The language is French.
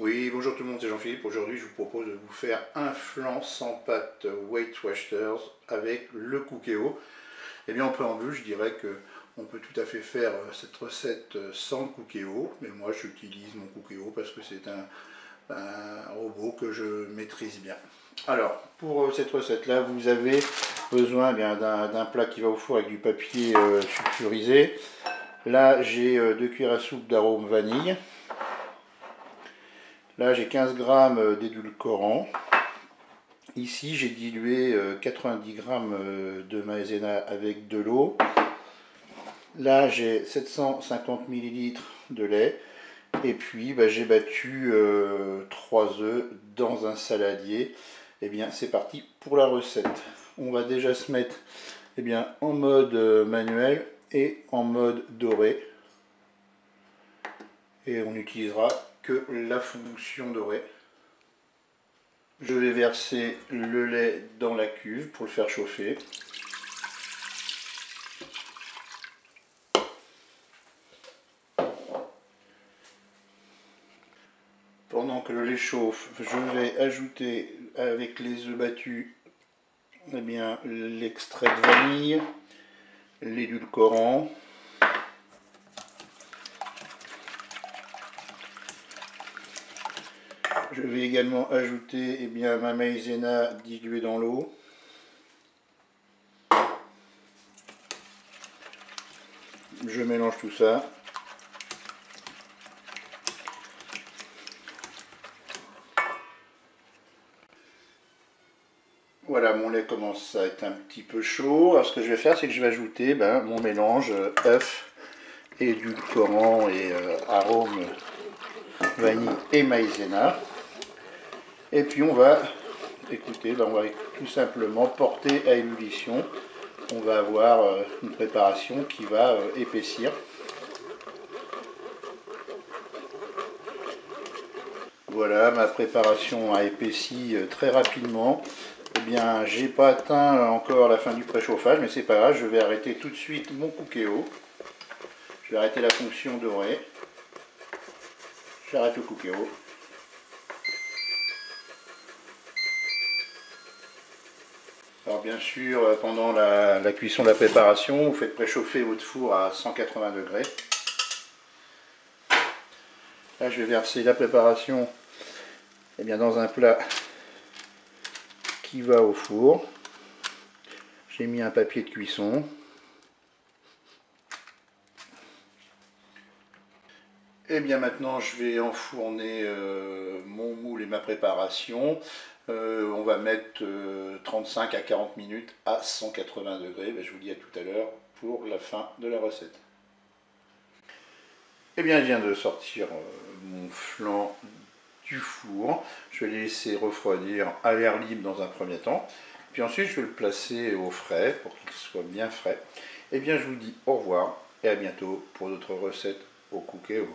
Oui, bonjour tout le monde, c'est Jean-Philippe. Aujourd'hui, je vous propose de vous faire un flan sans pâte Weight Watchers avec le Cookéo. Et bien en préambule, je dirais que on peut tout à fait faire cette recette sans le Cookéo, mais moi j'utilise mon Cookéo parce que c'est un robot que je maîtrise bien. Alors, pour cette recette-là, vous avez besoin d'un plat qui va au four avec du papier sulfurisé. Là, j'ai 2 cuillères à soupe d'arôme vanille. Là, j'ai 15 g d'édulcorant. Ici, j'ai dilué 90 g de maïzena avec de l'eau. Là, j'ai 750 ml de lait. Et puis, j'ai battu 3 œufs dans un saladier. Et bien, c'est parti pour la recette. On va déjà se mettre en mode manuel et en mode doré. Et on n'utilisera que la fonction dorée. Je vais verser le lait dans la cuve pour le faire chauffer. Pendant que le lait chauffe, je vais ajouter avec les œufs battus l'extrait de vanille, l'édulcorant, je vais également ajouter ma maïzena diluée dans l'eau. Je mélange tout ça. Voilà, mon lait commence à être un petit peu chaud. Alors, ce que je vais faire, c'est que je vais ajouter mon mélange œuf, édulcorant et arôme vanille et maïzena. Et puis on va, on va tout simplement porter à ébullition. On va avoir une préparation qui va épaissir. Voilà, ma préparation a épaissi très rapidement. J'ai pas atteint encore la fin du préchauffage, mais c'est pas grave, je vais arrêter tout de suite mon Cookéo. Je vais arrêter la fonction dorée. J'arrête le Cookéo. Alors bien sûr, pendant la cuisson de la préparation, vous faites préchauffer votre four à 180 degrés. Là, je vais verser la préparation dans un plat qui va au four. J'ai mis un papier de cuisson. Et bien maintenant, je vais enfourner mon moule et ma préparation. On va mettre 35 à 40 minutes à 180 degrés. Je vous dis à tout à l'heure pour la fin de la recette. Et bien, je viens de sortir mon flan du four. Je vais les laisser refroidir à l'air libre dans un premier temps. Puis ensuite, je vais le placer au frais pour qu'il soit bien frais. Et bien, je vous dis au revoir et à bientôt pour d'autres recettes au Cookéo.